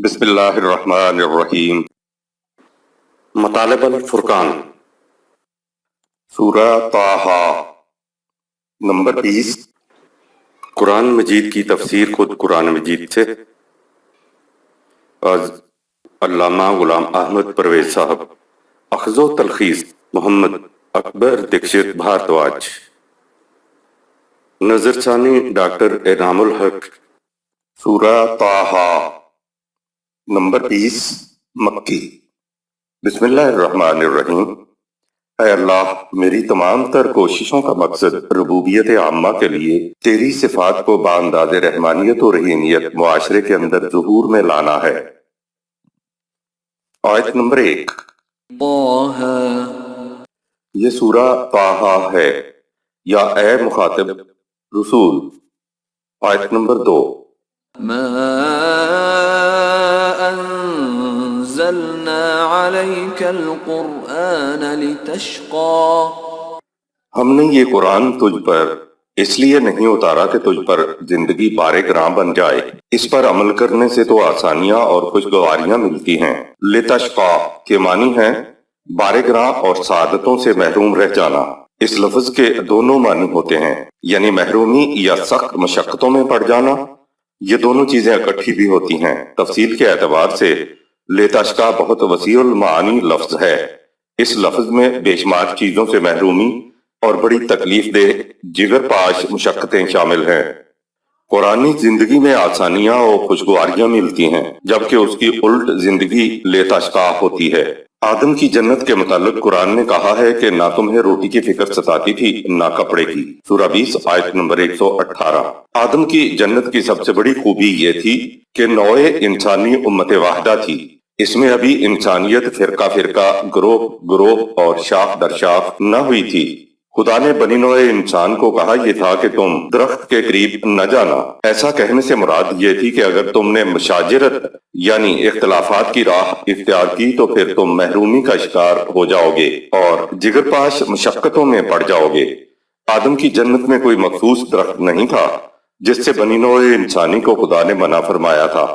بسم اللہ الرحمن الرحیم۔ مطالب الفرقان سورہ طٰہٰ نمبر 20۔ قرآن مجید کی تفسیر خود قرآن مجید سے از علامہ غلام احمد پرویز صاحب، اخذ و تلخیص محمد اکبر دکشت بھارتواج، نظر ثانی ڈاکٹر انعام الحق۔ سورہ طٰہٰ نمبر 20 مکی۔ بسم اللہ الرحمن الرحیم۔ اے اللہ، میری تمام تر کوششوں کا مقصد ربوبیت عامہ کے لیے تیری صفات کو بانداز رحمانیت و رحیمیت معاشرے کے اندر ظہور میں لانا ہے۔ آیت نمبر 1۔ یہ سورہ طٰہٰ ہے یا اے مخاطب رسول۔ آیت نمبر 2۔ ما انزلنا عليك القرآن لتشقى، ہم نے یہ قرآن تجھ پر اس لیے نہیں اتارا کہ تجھ پر زندگی بار گراں بن جائے، اس پر عمل کرنے سے تو آسانیاں اور خوشگواریاں ملتی ہیں۔ لتشقى کے معنی ہیں بار گراں اور سعادتوں سے محروم رہ جانا۔ اس لفظ کے دونوں معنی ہوتے ہیں، یعنی محرومی یا سخت مشقتوں میں پڑ جانا۔ یہ دونوں چیزیں اکٹھی بھی ہوتی ہیں۔ تفصیل کے اعتبار سے لتشقى بہت وسیع المعانی لفظ ہے۔ اس لفظ میں بے شمار چیزوں سے محرومی اور بڑی تکلیف دہ جگر پاش مشقتیں شامل ہیں۔ قرآنی زندگی میں آسانیاں اور خوشگواریاں ملتی ہیں، جبکہ اس کی الٹ زندگی لتشقى ہوتی ہے۔ آدم کی جنت کے متعلق قرآن نے کہا ہے کہ نہ تمہیں روٹی کی فکر ستاتی تھی نہ کپڑے کی۔ سورہ 20 آیت نمبر 118۔ آدم کی جنت کی سب سے بڑی خوبی یہ تھی کہ نوع انسانی امت واحدہ تھی۔ اس میں ابھی انسانیت فرقہ فرقہ، گروہ گروہ اور شاخ در شاخ نہ ہوئی تھی۔ خدا نے بنی نوع انسان کو کہا یہ تھا کہ تم درخت کے قریب نہ جانا۔ ایسا کہنے سے مراد یہ تھی کہ اگر تم نے مشاجرت یعنی اختلافات کی راہ اختیار کی تو پھر تم محرومی کا شکار ہو جاؤ گے اور جگر پاش مشقتوں میں پڑ جاؤ گے۔ آدم کی جنت میں کوئی مخصوص درخت نہیں تھا جس سے بنی نوع انسانی کو خدا نے منع فرمایا تھا،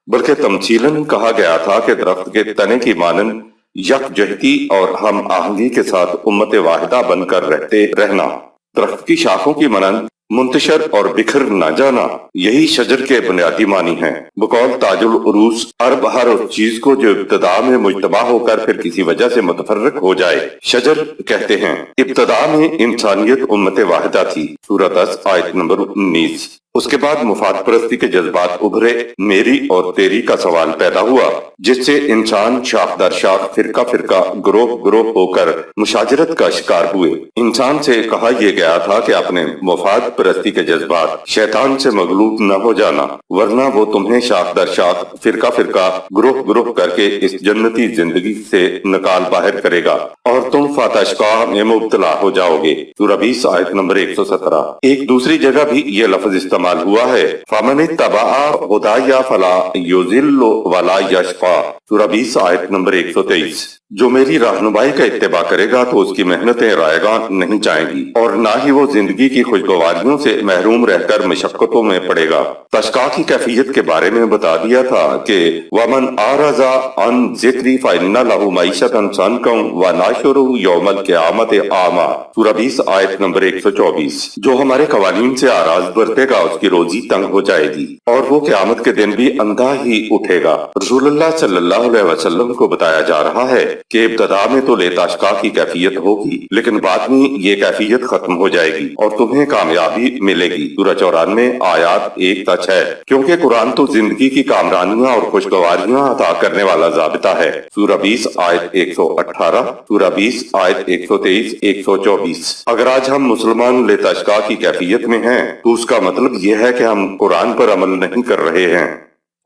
بلکہ تمثیلاً کہا گیا تھا کہ درخت کے تنے کی مانند یکجہتی اور ہم آہنگی کے ساتھ امت واحدہ بن کر رہتے رہنا۔ درخت کی شاخوں کی مانند منتشر اور بکھر نہ جانا، یہی شجر کے بنیادی معنی ہیں۔ بقول تاج العروس، عرب ہر اس چیز کو جو ابتدا میں مجتمع ہو کر پھر کسی وجہ سے متفرق ہو جائے شجر کہتے ہیں۔ ابتدا میں انسانیت امت واحدہ تھی۔ سورہ 10 آیت نمبر 19۔ اس کے بعد مفاد پرستی کے جذبات ابھرے، میری اور تیری کا سوال پیدا ہوا، جس سے انسان شاخ در شاخ، فرقہ فرقہ، گروہ گروہ ہو کر مشاجرت کا شکار ہوئے۔ انسان سے کہا یہ گیا تھا کہ اپنے مفاد پرستی کے جذبات شیطان سے مغلوب نہ ہو جانا، ورنہ وہ تمہیں شاخ در شاخ، فرقہ فرقہ، گروہ گروہ کر کے اس جنتی زندگی سے نکال باہر کرے گا اور تم فتشقى میں مبتلا ہو جاؤ گے۔ سورہ 20 آیت نمبر 117۔ ایک دوسری جگہ بھی یہ لفظ استعمال ہوا ہے، فَمَنِ اتَّبَعَ هُدَايَ فَلَا يُضِلُّ وَلَا يَشْقَى۔ سورہ 20 آیت نمبر 123۔ جو میری رہنمائی کا اتباع کرے گا تو اس کی محنتیں رائیگاں نہیں جائیں گی اور نہ ہی وہ زندگی کی خوشگواریوں سے محروم رہ کر مشقتوں میں پڑے گا۔ تشقیٰ کی کیفیت کے بارے میں بتا دیا تھا کہ وَمَنْ أَعْرَضَ عَنْ ذِكْرِي فَإِنَّ لَهُ مَعِيشَةً ضَنكًا وَنَحْشُرُهُ يَوْمَ الْقِيَامَةِ أَعْمَىٰ۔ سورہ 20 آیت نمبر 124۔ جو ہمارے قوانین سے آراز برتے گا اس کی روزی تنگ ہو جائے گی اور وہ قیامت کے دن بھی اندھا ہی اٹھے گا۔ رسول اللہ صلی اللہ علیہ وسلم کو بتایا جا رہا ہے کہ ابتدا میں تو لتشقى کی کیفیت ہوگی، لیکن بعد میں یہ کیفیت ختم ہو جائے گی اور تمہیں کامیابی ملے گی۔ سورہ 94 آیات 1 تا 6۔ کیونکہ قرآن تو زندگی کی کامرانیاں اور خوشگواریاں عطا کرنے والا ضابطہ ہے۔ سورہ 20 آیت 118، سورہ 20 آیت 123، 124۔ اگر آج ہم مسلمان لتشقى کی کیفیت میں ہیں تو اس کا مطلب یہ ہے کہ ہم قرآن پر عمل نہیں کر رہے ہیں۔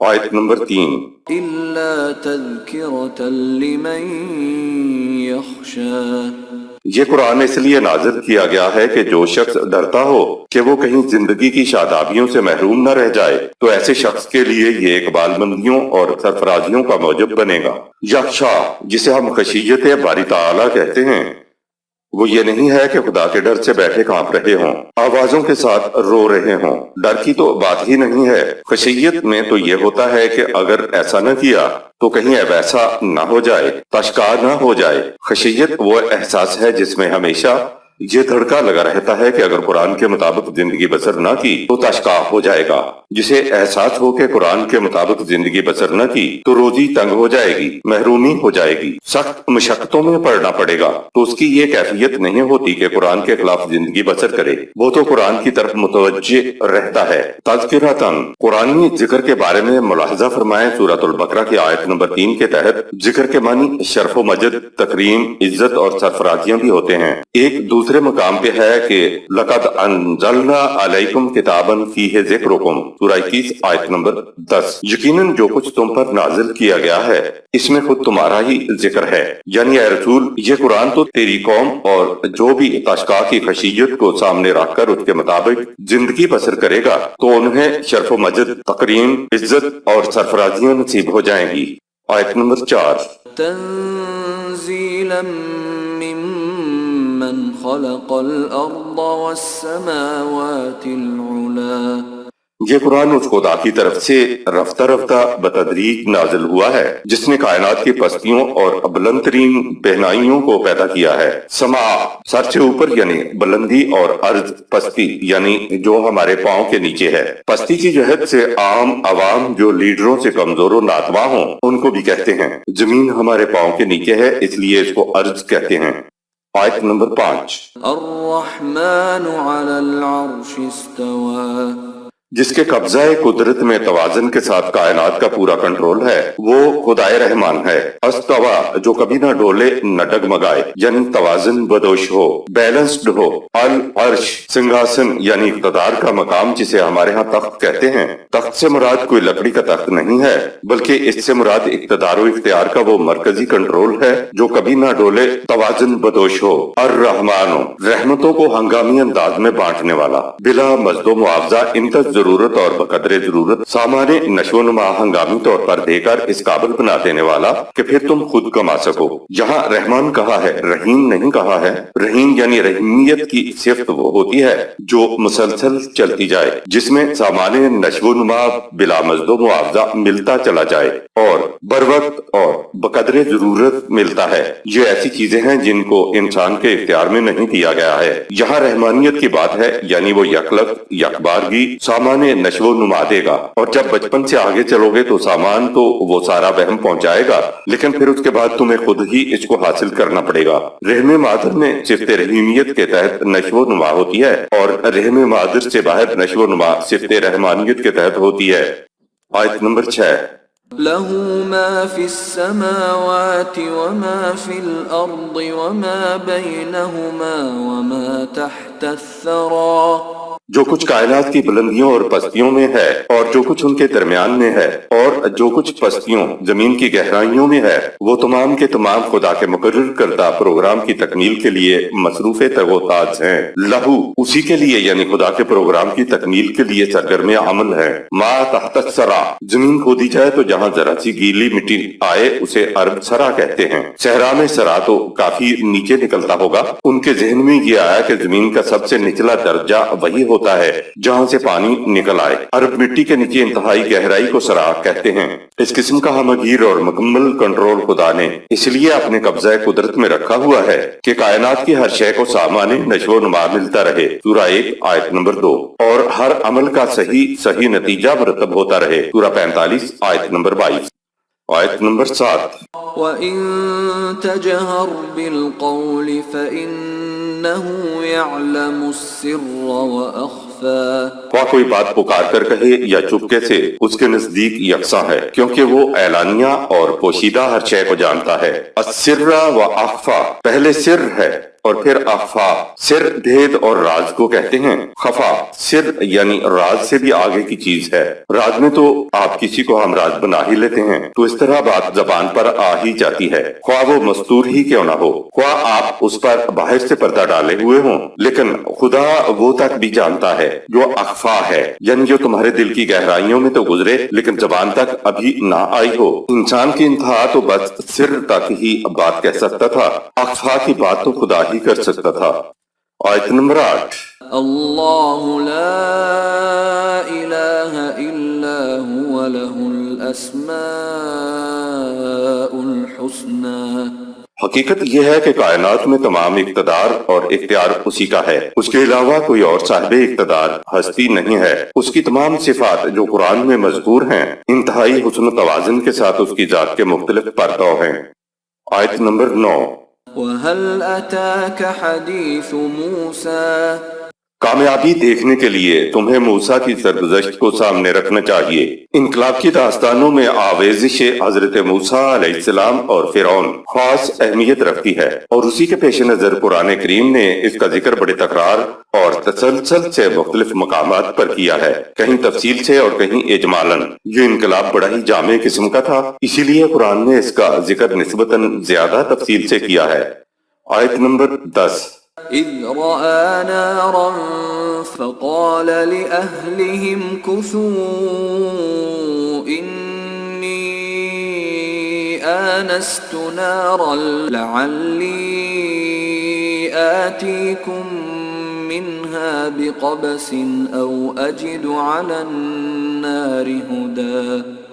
آیت نمبر 3۔ إلا تذكرة لمن يخشى، یہ قرآن اس لیے نازل کیا گیا ہے کہ جو شخص ڈرتا ہو کہ وہ کہیں زندگی کی شادابیوں سے محروم نہ رہ جائے تو ایسے شخص کے لیے یہ اقبال مندیوں اور سرفرازیوں کا موجب بنے گا۔ یخشا، جسے ہم خشیت باری تعالیٰ کہتے ہیں، وہ یہ نہیں ہے کہ خدا کے ڈر سے بیٹھے کانپ رہے ہوں، آوازوں کے ساتھ رو رہے ہوں۔ ڈر کی تو بات ہی نہیں ہے۔ خشیت میں تو یہ ہوتا ہے کہ اگر ایسا نہ کیا تو کہیں اب ایسا نہ ہو جائے، تشکا نہ ہو جائے۔ خشیت وہ احساس ہے جس میں ہمیشہ یہ دھڑکا لگا رہتا ہے کہ اگر قرآن کے مطابق زندگی بسر نہ کی تو تشکا ہو جائے گا۔ جسے احساس ہو کہ قرآن کے مطابق زندگی بسر نہ کی تو روزی تنگ ہو جائے گی، محرومی ہو جائے گی، سخت مشقتوں میں پڑنا پڑے گا، تو اس کی یہ کیفیت نہیں ہوتی کہ قرآن کے خلاف زندگی بسر کرے۔ وہ تو قرآن کی طرف متوجہ رہتا ہے۔ تذکرتاً، قرآنی ذکر کے بارے میں ملاحظہ فرمائیں سورۃ البقرہ کی آیت نمبر 3 کے تحت ذکر کے معنی شرف و مجد، تکریم، عزت اور سرفرازیاں بھی ہوتے ہیں۔ ایک دوسرے مقام پہ ہے کہ لقد انزلنا علیکم کتابا فیہ ذکرکم، سورہ 21 آیت نمبر 10۔ یقیناً جو کچھ تم پر نازل کیا گیا ہے اس میں خود تمہارا ہی ذکر ہے، یعنی اے رسول یہ قرآن تو تیری قوم اور جو بھی تشقا کی خشیت کو سامنے رکھ کر اس کے مطابق زندگی بسر کرے گا تو انہیں شرف و مجد، تکریم، عزت اور سرفرازیاں نصیب ہو جائیں گی۔ آیت نمبر 4۔ تنزیلا ممن خلق الارض والسماوات العلا، یہ قرآن اس خدا کی طرف سے رفتہ رفتہ بتدریج نازل ہوا ہے جس نے کائنات کی پستیوں اور بلند ترین بہنائیوں کو پیدا کیا ہے۔ سما سر سے اوپر یعنی بلندی، اور ارض پستی یعنی جو ہمارے پاؤں کے نیچے ہے۔ پستی کی جہت سے عام عوام جو لیڈروں سے کمزور و ناتواں ہوں ان کو بھی کہتے ہیں۔ زمین ہمارے پاؤں کے نیچے ہے اس لیے اس کو ارض کہتے ہیں۔ آیت نمبر 5۔ الرحمن علی العرش استوى، جس کے قبضہ قدرت میں توازن کے ساتھ کائنات کا پورا کنٹرول ہے وہ خدائے رحمان ہے۔ استوا جو کبھی نہ ڈولے نہ ڈگمگائے یعنی توازن بدوش ہو، بیلنسڈ ہو۔ العرش سنگھاسن یعنی اقتدار کا مقام جسے ہمارے ہاں تخت کہتے ہیں۔ تخت سے مراد کوئی لکڑی کا تخت نہیں ہے بلکہ اس سے مراد اقتدار و اختیار کا وہ مرکزی کنٹرول ہے جو کبھی نہ ڈولے، توازن بدوش ہو۔ الرحمن رحمتوں کو ہنگامی انداز میں بانٹنے والا، بلا مزد و معاوضہ انتظ ضرورت اور بقدر ضرورت سامان نشو و نما ہنگامی طور پر دے کر اس قابل بنا دینے والا کہ پھر تم خود کما سکو۔ یہاں رحمان کہا ہے، رحیم نہیں کہا ہے۔ رحیم یعنی رحیمیت کی صفت وہ ہوتی ہے جو مسلسل چلتی جائے، جس میں سامان نشو و نما بلا مزد و معاوضہ ملتا چلا جائے اور بر وقت اور بقدر ضرورت ملتا ہے۔ یہ ایسی چیزیں ہیں جن کو انسان کے اختیار میں نہیں دیا گیا ہے۔ یہاں رحمانیت کی بات ہے، یعنی وہ یکلک، یکبارگی، سامان نشو و نما دے گا، اور جب بچپن سے آگے چلو گے تو سامان تو وہ سارا بہم پہنچائے گا لیکن پھر اس کے بعد تمہیں خود ہی اس کو حاصل کرنا پڑے گا۔ رحم مادر میں صفت رحیمیت کے تحت نشو و نما ہوتی ہے اور رحم مادر سے باہر نشو و نما صفت رحمانیت کے تحت ہوتی ہے۔ آیت نمبر 6۔ له ما في السماوات وما في الأرض وما بينهما وما تحت الثرى، جو کچھ کائنات کی بلندیوں اور پستیوں میں ہے اور جو کچھ ان کے درمیان میں ہے اور جو کچھ پستیوں زمین کی گہرائیوں میں ہے وہ تمام کے تمام خدا کے مقرر کردہ پروگرام کی تکمیل کے لیے مصروف تغوطات ہیں۔ لہو اسی کے لیے یعنی خدا کے پروگرام کی تکمیل کے لیے سرگرم عمل ہے۔ ما تحت الثری، زمین کھودی جائے تو جہاں ذرا سی گیلی مٹی آئے اسے ارض سرا کہتے ہیں۔ صحرا میں سرا تو کافی نیچے نکلتا ہوگا۔ ان کے ذہن میں یہ آیا کہ زمین کا سب سے نچلا درجہ وہی ہوتا ہے جہاں سے پانی نکل آئے۔ ارب مٹی کے نیچے انتہائی گہرائی کو سرا کہتے ہیں۔ اس قسم کا ہمگیر اور مکمل کنٹرول خدا نے اس لیے اپنے قبضہ قدرت میں رکھا ہوا ہے کہ کائنات کی ہر شے کو سامان نشو و نما ملتا رہے، سورہ 1 آیت نمبر 2، اور ہر عمل کا صحیح نتیجہ مرتب ہوتا رہے، سورہ 45 آیت نمبر 22۔ آیت نمبر 7۔ وَإِن تَجْهَرْ بِالْقَوْلِ فَإِنَّهُ يَعْلَمُ السِّرَّ وَأَخْفَى، خواہ کوئی بات پکار کر کہے یا چپکے سے اس کے نزدیک یکساں ہے کیونکہ وہ اعلانیہ اور پوشیدہ ہر شے کو جانتا ہے۔ السر و اخفا، پہلے سر ہے اور پھر اخفا، سر بھید اور راز کو کہتے ہیں، خفا سر یعنی راز سے بھی آگے کی چیز ہے۔ راز میں تو آپ کسی کو ہم راز بنا ہی لیتے ہیں تو اس طرح بات زبان پر آ ہی جاتی ہے، خواہ وہ مستور ہی کیوں نہ ہو، خواہ آپ اس پر باہر سے پردہ ڈالے ہوئے ہوں، لیکن خدا وہ تک بھی جانتا ہے جو اخفا ہے، یعنی جو تمہارے دل کی گہرائیوں میں تو گزرے لیکن زبان تک ابھی نہ آئی ہو۔ انسان کی انتہا تو بس سر تک ہی بات کہہ سکتا تھا، اخفا کی بات تو خدا ہی ہی کر سکتا تھا۔ آیت نمبر 8۔ اللہ لا الہ الا هو له الاسماء الحسنى۔ حقیقت یہ ہے کہ کائنات میں تمام اقتدار اور اختیار اسی کا ہے، اس کے علاوہ کوئی اور صاحب اقتدار ہستی نہیں ہے۔ اس کی تمام صفات جو قرآن میں مذکور ہیں انتہائی حسن و توازن کے ساتھ اس کی ذات کے مختلف پرتو ہیں۔ آیت نمبر 9۔ وَهَلْ أَتَاكَ حَدِيثُ مُوسَى۔ کامیابی دیکھنے کے لیے تمہیں موسیٰ کی سرگزشت کو سامنے رکھنا چاہیے۔ انقلاب کی داستانوں میں آویزش حضرت موسیٰ علیہ السلام اور فرعون خاص اہمیت رکھتی ہے، اور اسی کے پیش نظر قرآن کریم نے اس کا ذکر بڑے تکرار اور تسلسل سے مختلف مقامات پر کیا ہے، کہیں تفصیل سے اور کہیں اجمالاً۔ یہ انقلاب بڑا ہی جامع قسم کا تھا، اسی لیے قرآن نے اس کا ذکر نسبتاً زیادہ تفصیل سے کیا ہے۔ آیت نمبر 10۔ إذ رأى نارا فقال لأهلهم كثوا إني آنست نارا لعلي آتيكم منها بقبس أو أجد على النار هدى۔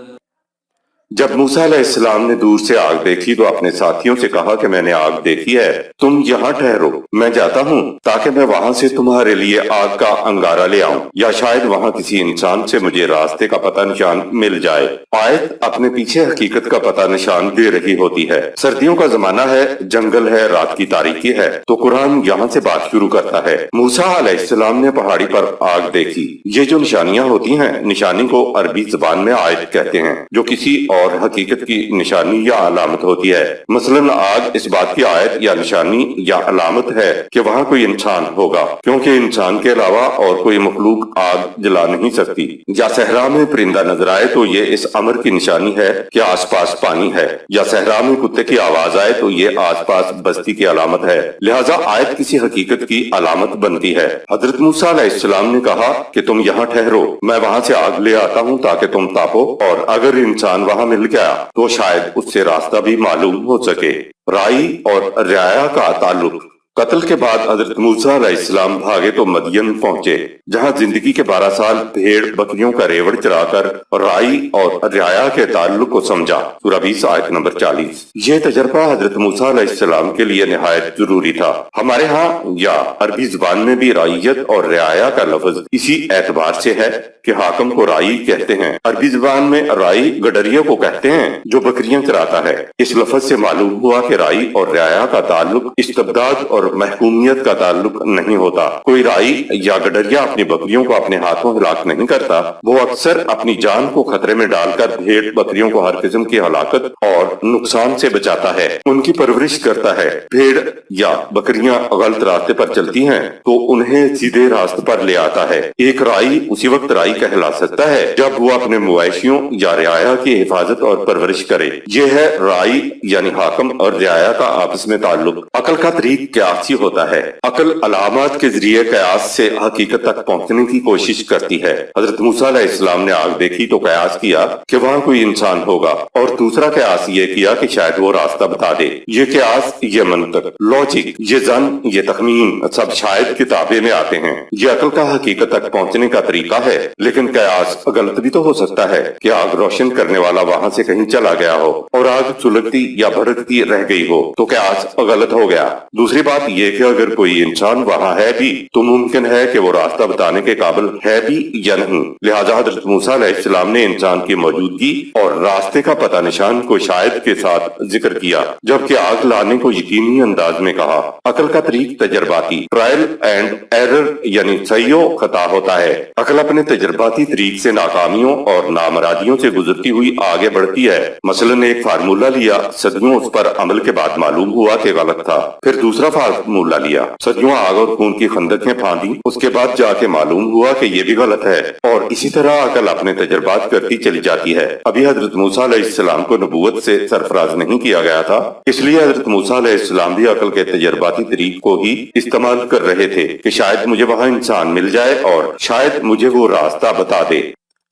جب موسیٰ علیہ السلام نے دور سے آگ دیکھی تو اپنے ساتھیوں سے کہا کہ میں نے آگ دیکھی ہے، تم یہاں ٹھہرو، میں جاتا ہوں تاکہ میں وہاں سے تمہارے لیے آگ کا انگارہ لے آؤں، یا شاید وہاں کسی انسان سے مجھے راستے کا پتہ نشان مل جائے۔ آیت اپنے پیچھے حقیقت کا پتہ نشان دے رہی ہوتی ہے۔ سردیوں کا زمانہ ہے، جنگل ہے، رات کی تاریکی ہے، تو قرآن یہاں سے بات شروع کرتا ہے۔ موسیٰ علیہ السلام نے پہاڑی پر آگ دیکھی۔ یہ جو نشانیاں ہوتی ہیں، نشانی کو عربی زبان میں آیت کہتے ہیں، جو کسی اور حقیقت کی نشانی یا علامت ہوتی ہے۔ مثلا آگ اس بات کی آیت یا نشانی یا علامت ہے کہ وہاں کوئی انسان ہوگا، کیونکہ انسان کے علاوہ اور کوئی مخلوق آگ جلا نہیں سکتی۔ یا صحرا میں پرندہ نظر آئے تو یہ اس امر کی نشانی ہے کہ آس پاس پانی ہے، یا صحرا میں کتے کی آواز آئے تو یہ آس پاس بستی کی علامت ہے، لہٰذا آیت کسی حقیقت کی علامت بنتی ہے۔ حضرت موسیٰ علیہ السلام نے کہا کہ تم یہاں ٹھہرو، میں وہاں سے آگ لے آتا ہوں تاکہ تم تاپو، اور اگر انسان وہاں مل گیا تو شاید اس سے راستہ بھی معلوم ہو سکے۔ رائی اور رعایا کا تعلق۔ قتل کے بعد حضرت موسیٰ علیہ السلام بھاگے تو مدین پہنچے، جہاں زندگی کے 12 سال بھیڑ بکریوں کا ریوڑ چرا کر رائی اور رعایا کے تعلق کو سمجھا۔ سورہ 20 آیت نمبر 40۔ یہ تجربہ حضرت موسیٰ علیہ السلام کے لیے نہایت ضروری تھا۔ ہمارے ہاں یا عربی زبان میں بھی رعیت اور رعایا کا لفظ اسی اعتبار سے ہے کہ حاکم کو رائی کہتے ہیں۔ عربی زبان میں رائی گڈریے کو کہتے ہیں جو بکریاں چراتا ہے۔ اس لفظ سے معلوم ہوا کہ رائی اور رعایا کا تعلق استبداد اور محکومیت کا تعلق نہیں ہوتا۔ کوئی رائی یا گڈریا اپنی بکریوں کو اپنے ہاتھوں ہلاک نہیں کرتا، وہ اکثر اپنی جان کو خطرے میں ڈال کر بھیڑ بکریوں کو ہر قسم کی ہلاکت اور نقصان سے بچاتا ہے، ان کی پرورش کرتا ہے۔ بھیڑ یا بکریاں غلط راستے پر چلتی ہیں تو انہیں سیدھے راستے پر لے آتا ہے۔ ایک رائی اسی وقت رائی کہلا سکتا ہے جب وہ اپنے مویشیوں یا رعایا کی حفاظت اور پرورش کرے۔ یہ ہے رائی یعنی حاکم اور رعایا کا آپس میں تعلق۔ عقل کا طریق قیاسی ہوتا ہے۔ عقل علامات کے ذریعے قیاس سے حقیقت تک پہنچنے کی کوشش کرتی ہے۔ حضرت موسیٰ علیہ السلام نے آگ دیکھی تو قیاس کیا کہ وہاں کوئی انسان ہوگا، اور دوسرا قیاس یہ کیا کہ شاید وہ راستہ بتا دے۔ یہ قیاس، یہ منطق، لاجک، یہ ظن، یہ تخمین سب شاید کتابیں میں آتے ہیں۔ یہ عقل کا حقیقت تک پہنچنے کا طریقہ ہے، لیکن قیاس غلط بھی تو ہو سکتا ہے کہ آگ روشن کرنے والا وہاں سے کہیں چلا گیا ہو اور آگ سلگتی یا بھڑکتی رہ گئی ہو تو قیاس غلط ہو گیا۔ دوسری بات یہ کہ اگر کوئی انسان وہاں ہے بھی تو ممکن ہے کہ وہ راستہ بتانے کے قابل ہے بھی یا نہیں، لہٰذا حضرت موسیٰ علیہ السلام نے انسان کی موجودگی اور راستے کا پتہ نشان کو شاید کے ساتھ ذکر کیا، جبکہ آگ لانے کو یقینی انداز میں کہا۔ عقل کا طریق تجرباتی، ٹرائل اینڈ ایرر یعنی صحیح و خطا ہوتا ہے۔ عقل اپنے تجرباتی طریق سے ناکامیوں اور نامرادیوں سے گزرتی ہوئی آگے بڑھتی ہے۔ مثلا ایک فارمولہ لیا، صدیوں اس پر عمل کے بعد معلوم ہوا کہ غلط تھا، پھر دوسرا فارمولہ لیا، صدیوں آگ اور خون کی خندقیں پھاندی، اس کے بعد جا کے معلوم ہوا کہ یہ بھی غلط ہے، اور اسی طرح عقل اپنے تجربات کرتی چلی جاتی ہے۔ ابھی حضرت موسیٰ علیہ السلام کو نبوت سے سرفراز نہیں کیا گیا تھا، اس لیے حضرت موسیٰ علیہ السلام بھی عقل کے تجرباتی طریق کو ہی استعمال کر رہے تھے کہ شاید مجھے وہاں انسان مل جائے اور شاید مجھے وہ راستہ بتا دے۔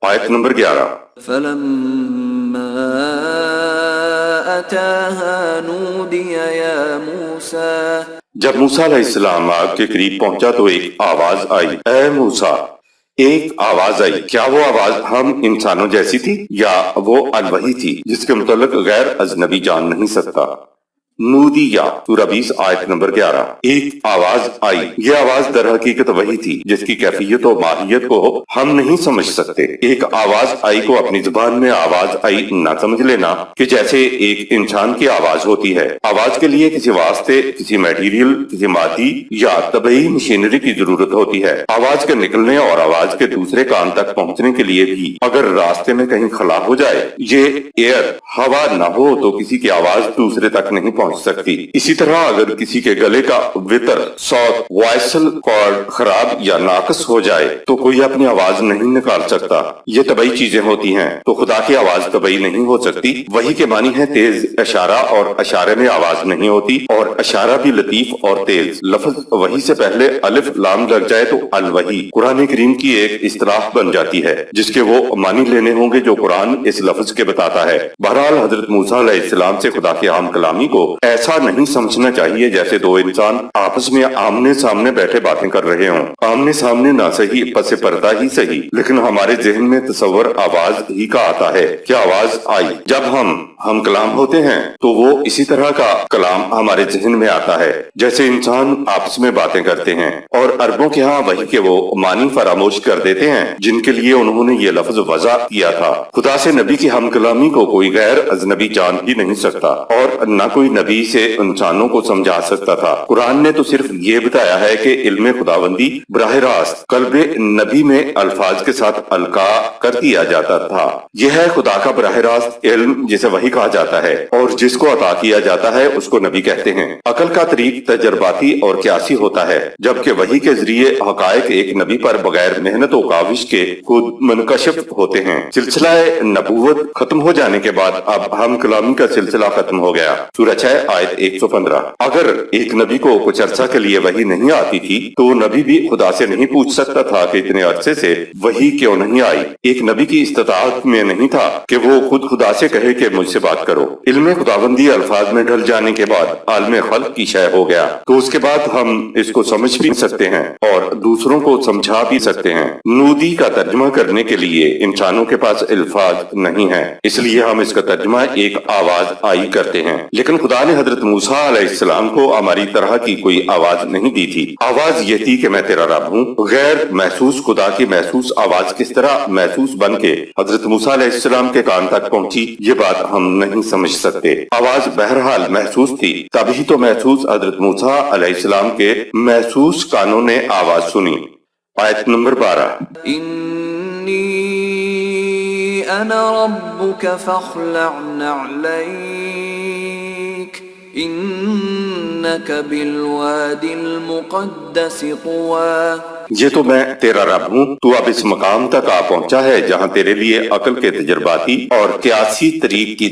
آیت نمبر 11۔ فلما أتاها نودي يا موسى جب موسیٰ علیہ السلام آگ کے قریب پہنچا تو ایک آواز آئی، اے موسیٰ۔ ایک آواز آئی، کیا وہ آواز ہم انسانوں جیسی تھی یا وہ الوحی تھی جس کے متعلق غیر اجنبی جان نہیں سکتا؟ نودیہ سورہ 20 آیت نمبر 11۔ ایک آواز آئی، یہ آواز در حقیقت وہی تھی جس کی کیفیت و ماہیت کو ہم نہیں سمجھ سکتے۔ ایک آواز آئی کو اپنی زبان میں آواز آئی نہ سمجھ لینا کہ جیسے ایک انسان کی آواز ہوتی ہے۔ آواز کے لیے کسی واسطے، کسی میٹیریل، کسی مادی یا طبعی مشینری کی ضرورت ہوتی ہے۔ آواز کے نکلنے اور آواز کے دوسرے کان تک پہنچنے کے لیے بھی اگر راستے میں کہیں خلا ہو جائے، یہ ایئر ہوا نہ ہو تو کسی کی آواز دوسرے تک نہیں پہنچ سکتی۔ اسی طرح اگر کسی کے گلے کا وتر صوت وائسل کارڈ خراب یا ناقص ہو جائے تو کوئی اپنی آواز نہیں نکال سکتا۔ یہ طبعی چیزیں ہوتی ہیں تو خدا کی آواز طبعی نہیں ہو سکتی۔ وہی کے معنی ہے تیز اشارہ، اور اشارے میں آواز نہیں ہوتی، اور اشارہ بھی لطیف اور تیز۔ لفظ وہی سے پہلے الف لام لگ جائے تو الوحی قرآن کریم کی ایک اصطلاح بن جاتی ہے جس کے وہ معنی لینے ہوں گے جو قرآن اس لفظ کے بتاتا ہے۔ بہرحال حضرت موسیٰ علیہ السلام سے خدا کے عام کلامی کو ایسا نہیں سمجھنا چاہیے جیسے دو انسان آپس میں آمنے سامنے بیٹھے باتیں کر رہے ہوں۔ آمنے سامنے نہ صحیح، پس پردہ ہی صحیح، لیکن ہمارے ذہن میں تصور آواز ہی کا آتا ہے کہ آواز آئی۔ جب ہم کلام ہوتے ہیں تو وہ اسی طرح کا کلام ہمارے ذہن میں آتا ہے جیسے انسان آپس میں باتیں کرتے ہیں، اور عربوں کے ہاں وہی کے وہ معنی فراموش کر دیتے ہیں جن کے لیے انہوں نے یہ لفظ وضع کیا تھا۔ خدا سے نبی کی ہم کلامی کو کوئی غیر اجنبی جان ہی نہیں سکتا، اور نہ کوئی نبی سے انسانوں کو سمجھا سکتا تھا۔ قرآن نے تو صرف یہ بتایا ہے کہ علم خداوندی براہ راست قلب نبی میں الفاظ کے ساتھ القا کر دیا جاتا تھا۔ یہ ہے خدا کا براہ راست علم جسے وحی کہا جاتا ہے، اور جس کو عطا کیا جاتا ہے اس کو نبی کہتے ہیں۔ عقل کا طریق تجرباتی اور قیاسی ہوتا ہے، جبکہ وحی کے ذریعے حقائق ایک نبی پر بغیر محنت و کاوش کے خود منکشف ہوتے ہیں۔ سلسلہ نبوت ختم ہو جانے کے بعد اب ہم کلامی کا سلسلہ ختم ہو گیا۔ سورہ 6 آیت 115۔ اگر ایک نبی کو کچھ عرصہ کے لیے وحی نہیں آتی تھی تو وہ نبی بھی خدا سے نہیں پوچھ سکتا تھا کہ اتنے عرصے سے وحی کیوں نہیں آئی۔ ایک نبی کی استطاعت میں نہیں تھا کہ وہ خود خدا سے کہے کہ مجھ سے بات کرو۔ علم خداوندی الفاظ میں ڈھل جانے کے بعد عالم خلق کی شے ہو گیا تو اس کے بعد ہم اس کو سمجھ بھی سکتے ہیں اور دوسروں کو سمجھا بھی سکتے ہیں۔ نودی کا ترجمہ کرنے کے لیے انسانوں کے پاس الفاظ نہیں ہیں، اس لیے ہم اس کا ترجمہ ایک آواز آئی کرتے ہیں، لیکن خدا نے حضرت موسیٰ علیہ السلام کو ہماری طرح کی کوئی آواز نہیں دی تھی۔ آواز یہ تھی کہ میں تیرا رب ہوں۔ غیر محسوس خدا کی محسوس آواز کس طرح محسوس بن کے حضرت موسیٰ علیہ السلام کے کان تک پہنچی، یہ بات ہم نہیں سمجھ سکتے۔ آواز بہرحال محسوس تھی، تبھی تو محسوس حضرت موسیٰ علیہ السلام کے محسوس کانوں نے آواز سنی۔ آیت نمبر 12۔ انی انا ربک فاخلع نعلیک انک بالوادی المقدس طوی۔ یہ تو میں تیرا رب ہوں، تو اب اس مقام تک آ پہنچا ہے جہاں تیرے لیے عقل کے تجرباتی اور قیاسی طریق کی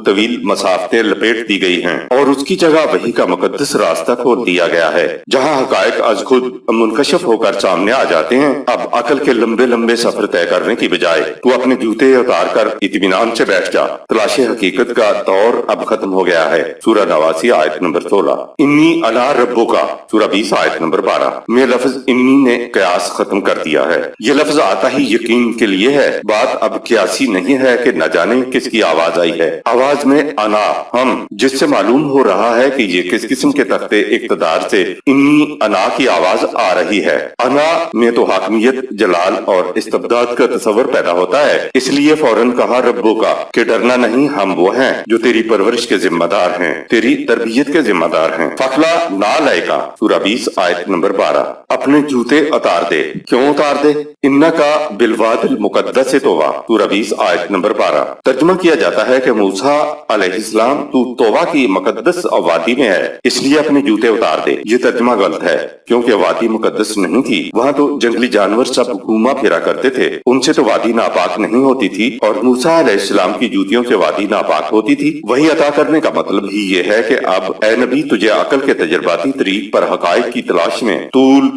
طویل مسافتیں لپیٹ دی گئی ہیں، اور اس کی جگہ وحی کا مقدس راستہ کھول دیا گیا ہے جہاں حقائق از خود منکشف ہو کر سامنے آ جاتے ہیں۔ اب عقل کے لمبے لمبے سفر طے کرنے کی بجائے تو اپنے جوتے اتار کر اطمینان سے بیٹھ جا۔ تلاش حقیقت کا دور اب ختم ہو گیا ہے۔ سورہ نواسی آیت نمبر 16۔ انی انا ربکا سورہ 20 آیت نمبر 12 میں لفظ انی نے قیاس ختم کر دیا ہے۔ یہ لفظ آتا ہی یقین کے لیے ہے۔ بات اب قیاسی نہیں ہے کہ نہ جانے کس کی آواز آئی ہے۔ آواز میں انا ہم، جس سے معلوم ہو رہا ہے کہ یہ کس قسم کے تختے اقتدار سے انی انا کی آواز آ رہی ہے۔ انا میں تو حاکمیت، جلال اور استبداد کا تصور پیدا ہوتا ہے، اس لیے فوراً کہا ربو کا کہ ڈرنا نہیں، ہم وہ ہیں جو تیری پرورش کے ذمہ دار ہیں، تیری تربیت کے ذمہ دار ہیں۔ فخلا نہ لائے کا سورہ 20 آیت نمبر 12۔ اپنے جوتے اتار دے۔ کیوں اتار دے؟ انکا بالواد المقدس طوی سورہ 20 آیت نمبر 12۔ ترجمہ کیا جاتا ہے کہ موسیٰ علیہ السلام تو طوی کی مقدس وادی میں ہے، اس لیے اپنے جوتے اتار دے۔ یہ ترجمہ غلط ہے کیونکہ وادی مقدس نہیں تھی، وہاں تو جنگلی جانور سب گھوما پھرا کرتے تھے، ان سے تو وادی ناپاک نہیں ہوتی تھی، اور موسیٰ علیہ السلام کی جوتیوں سے وادی ناپاک ہوتی تھی۔ وہی عطا کرنے کا مطلب ہی یہ ہے کہ اب اے نبی تجھے عقل کے تجرباتی طریق پر حقائق کی تلاش میں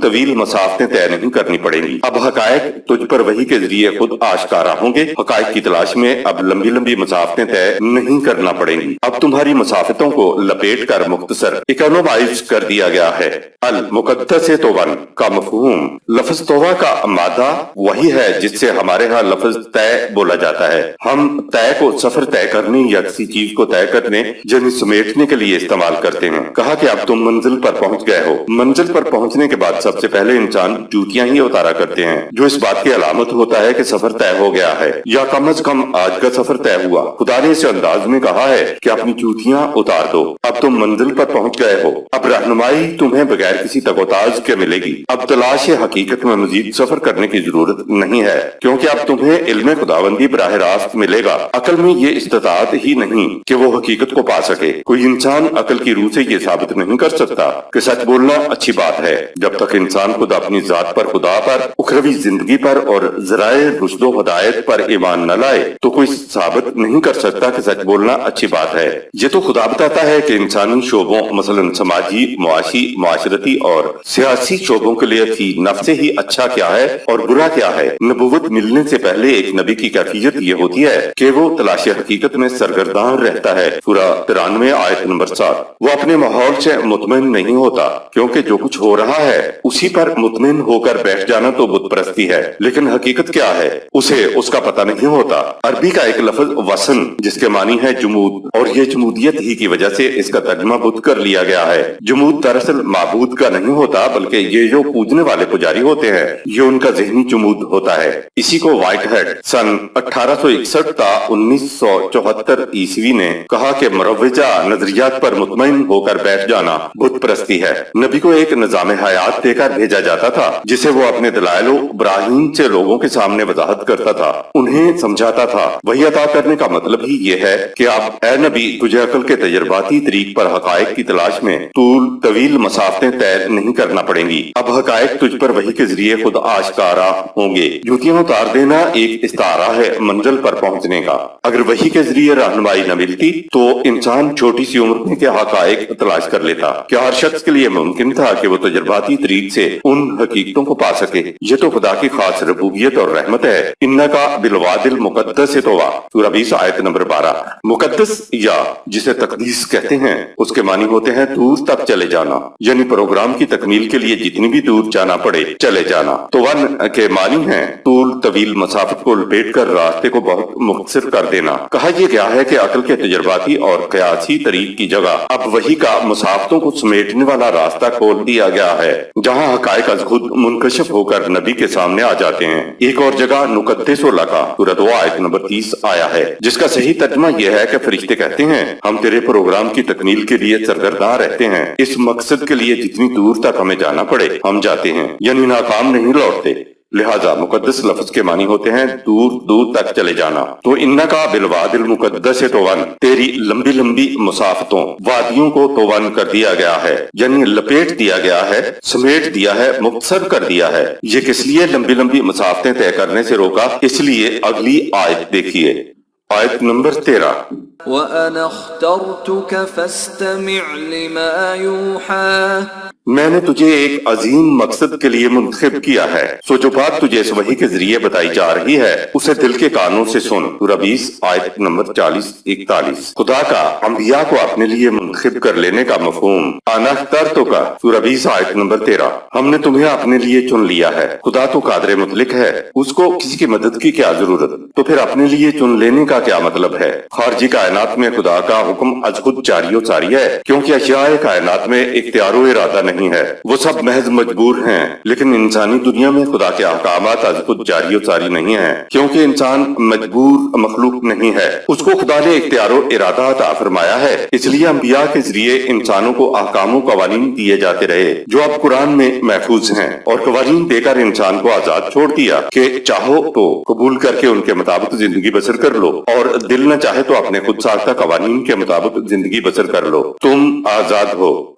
طویل مسافت مسافتیں طے نہیں کرنی پڑیں گی۔ اب حقائق تجھ پر وحی کے ذریعے خود آشکارا ہوں گے۔ حقائق کی تلاش میں اب لمبی لمبی مسافتیں طے نہیں کرنا پڑیں گی۔ اب تمہاری مسافتوں کو لپیٹ کر مختصر اکانومائز کر دیا گیا ہے۔ المقدس توون کا مفہوم، لفظ توبہ کا مادہ وہی ہے جس سے ہمارے ہاں لفظ طے بولا جاتا ہے۔ ہم طے کو سفر طے کرنے یا کسی چیز کو طے کرنے یعنی سمیٹنے کے لیے استعمال کرتے ہیں۔ کہا کہ اب تم منزل پر پہنچ گئے ہو۔ منزل پر پہنچنے کے بعد سب سے پہلے انسان جوتیاں ہی اتارا کرتے ہیں، جو اس بات کی علامت ہوتا ہے کہ سفر طے ہو گیا ہے یا کم از کم آج کا سفر طے ہوا۔ خدا نے اس انداز میں کہا ہے کہ اپنی جوتیاں اتار دو، اب تم منزل پر پہنچ گئے ہو۔ اب رہنمائی تمہیں بغیر کسی تگوتاز کے ملے گی۔ اب تلاش حقیقت میں مزید سفر کرنے کی ضرورت نہیں ہے، کیونکہ اب تمہیں علم خداوندی براہ راست ملے گا۔ عقل میں یہ استطاعت ہی نہیں کہ وہ حقیقت کو پا سکے۔ کوئی انسان عقل کی روح سے یہ ثابت نہیں کر سکتا کہ سچ بولنا اچھی بات ہے۔ جب تک انسان خود اپنی ذات پر، خدا پر، اخروی زندگی پر اور ذرائع رشد و ہدایت پر ایمان نہ لائے تو کوئی ثابت نہیں کر سکتا کہ سچ بولنا اچھی بات ہے۔ یہ تو خدا بتاتا ہے کہ انسانی شعبوں مثلا سماجی، معاشی، معاشرتی اور سیاسی شعبوں کے لیے فی نفس ہی اچھا کیا ہے اور برا کیا ہے۔ نبوت ملنے سے پہلے ایک نبی کی کیفیت یہ ہوتی ہے کہ وہ تلاش حقیقت میں سرگرداں رہتا ہے۔ سورہ 93 آیت نمبر 7۔ وہ اپنے ماحول سے مطمئن نہیں ہوتا، کیونکہ جو کچھ ہو رہا ہے اسی پر مطمئن ہو کر بیٹھ جانا تو بت پرستی ہے، لیکن حقیقت کیا ہے اسے اس کا پتہ نہیں ہوتا۔ عربی کا ایک لفظ وسن جس کے معنی ہے جمود، اور یہ جمودیت ہی کی وجہ سے اس کا ترجمہ بت کر لیا گیا ہے۔ جمود دراصل معبود کا نہیں ہوتا، بلکہ یہ جو پوجنے والے پجاری ہوتے ہیں یہ ان کا ذہنی جمود ہوتا ہے۔ اسی کو وائٹ ہیڈ سن 1861 تا 1974 عیسوی نے کہا کہ مروجہ نظریات پر مطمئن ہو کر بیٹھ جانا بت پرستی ہے۔ نبی کو ایک نظام حیات دے کر بھیجا جاتا تھا جسے وہ اپنے دلائل و براہین سے لوگوں کے سامنے وضاحت کرتا تھا، انہیں سمجھاتا تھا۔ وحی عطا کرنے کا مطلب ہی یہ ہے کہ اب اے نبی تجھے عقل کے تجرباتی طریق پر حقائق کی تلاش میں طویل مسافتیں طے نہیں کرنا پڑیں گی۔ اب حقائق تجھ پر وحی کے ذریعے خود آشکارا ہوں گے۔ جوتیاں اتار دینا ایک استعارہ ہے منزل پر پہنچنے کا۔ اگر وحی کے ذریعے رہنمائی نہ ملتی تو انسان چھوٹی سی عمر میں کیا حقائق تلاش کر لیتا؟ کیا ہر شخص کے لیے ممکن تھا کہ وہ تجرباتی طریق سے ان حقیقتوں کو پا سکے؟ یہ تو خدا کی خاص ربوبیت اور رحمت ہے۔ انکا بالواد المقدس طویٰ، سورہ 20 آیت نمبر 12۔ مقدس یا جسے تقدیس کہتے ہیں اس کے معنی ہوتے ہیں دور تک چلے جانا، یعنی پروگرام کی تکمیل کے لیے جتنی بھی دور جانا پڑے چلے جانا۔ تو ون کے معنی ہیں طویل مسافت کو لپیٹ کر راستے کو بہت مختصر کر دینا۔ کہا یہ گیا ہے کہ عقل کے تجرباتی اور قیاسی طریق کی جگہ اب وحی کا مسافتوں کو سمیٹنے والا راستہ کھول دیا گیا ہے، جہاں حقائق از خود منکشف ہو کر نبی کے سامنے آ جاتے ہیں۔ ایک اور جگہ نقدس کا سورہ 2 آیت نمبر 30 آیا ہے، جس کا صحیح ترجمہ یہ ہے کہ فرشتے کہتے ہیں ہم تیرے پروگرام کی تکمیل کے لیے سرگرداں رہتے ہیں، اس مقصد کے لیے جتنی دور تک ہمیں جانا پڑے ہم جاتے ہیں، یعنی ناکام نہیں لوٹتے۔ لہذا مقدس لفظ کے معنی ہوتے ہیں دور تک چلے جانا۔ تو انکا بالواد المقدس طویٰ، تیری لمبی لمبی مسافتوں، وادیوں کو طویٰ کر دیا گیا ہے، یعنی لپیٹ دیا گیا ہے، سمیٹ دیا ہے، مختصر کر دیا ہے۔ یہ کس لیے لمبی لمبی مسافتیں طے کرنے سے روکا؟ اس لیے اگلی آیت دیکھیے، آیت نمبر 13۔ وَأَنَا اخْتَرْتُكَ فَاسْتَمِعْ لِمَا يُوحَىٰ، میں نے تجھے ایک عظیم مقصد کے لیے منتخب کیا ہے، سو جو بات تجھے اس وحی کے ذریعے بتائی جا رہی ہے اسے دل کے کانوں سے سن۔ سورہ 20 آیت نمبر 40-41۔ خدا کا انبیاء کو اپنے لیے منتخب کر لینے کا مفہوم، انا اخترتک، سورہ 20 آیت نمبر 13۔ ہم نے تمہیں اپنے لیے چن لیا ہے۔ خدا تو قادر مطلق ہے، اس کو کسی کی مدد کی کیا ضرورت؟ تو پھر اپنے لیے چن لینے کا کیا مطلب ہے؟ خارجی کائنات میں خدا کا حکم از خود جاری و ساری ہے، کیونکہ اشیاء کائنات میں اختیار و ارادہ نہیں ہے، وہ سب محض مجبور ہیں۔ لیکن انسانی دنیا میں خدا کے احکامات از خود جاری و ساری نہیں ہیں، کیونکہ انسان مجبور مخلوق نہیں ہے، اس کو خدا نے اختیار و ارادہ عطا فرمایا ہے۔ اس لیے انبیاء کے ذریعے انسانوں کو احکام و قوانین دیے جاتے رہے جو اب قرآن میں محفوظ ہیں، اور قوانین دے کر انسان کو آزاد چھوڑ دیا کہ چاہو تو قبول کر کے ان کے مطابق زندگی بسر کر لو، اور دل نہ چاہے تو اپنے خود ساختہ قوانین کے مطابق زندگی بسر کر لو، تم آزاد ہو۔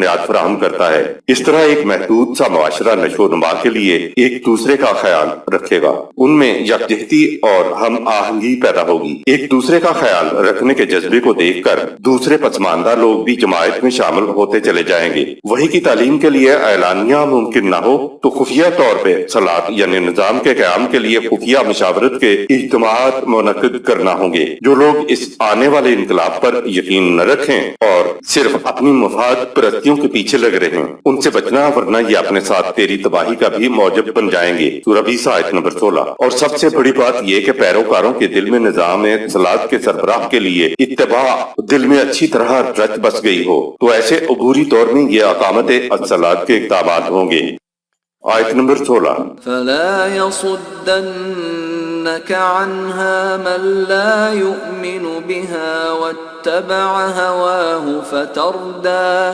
بنیاد فراہم کرتا ہے۔ اس طرح ایک محدود سا معاشرہ نشو و نما کے لیے ایک دوسرے کا خیال رکھے گا، ان میں یکجہتی اور ہم آہنگی پیدا ہوگی۔ ایک دوسرے کا خیال رکھنے کے جذبے کو دیکھ کر دوسرے پسماندہ لوگ بھی جماعت میں شامل ہوتے چلے جائیں گے۔ وحی کی تعلیم کے لیے اعلانیہ ممکن نہ ہو تو خفیہ طور پہ صلاح یعنی نظام کے قیام کے لیے خفیہ مشاورت کے اجتماعات منعقد کرنا ہوں گے۔ جو لوگ اس آنے والے انقلاب پر یقین نہ رکھیں اور صرف اپنی مفاد پرستیوں کے پیچھے لگ رہے ہیں، ان سے بچنا، ورنہ یہ اپنے ساتھ تیری تباہی کا بھی موجب بن جائیں گے۔ سورہ 20 آیت نمبر 16۔ اور سب سے بڑی بات یہ کہ پیروکاروں کے دل میں نظام صلاح کے سربراہ کے لیے اتباع دل میں اچھی طرح رچ بس گئی ہو، تو ایسے عبوری طور میں یہ اقامت الصلاۃ کے اقدامات ہوں گے۔ آیت نمبر 16۔ فلا يصدنك عنها من لا يؤمن بها واتبع هواه فتردى۔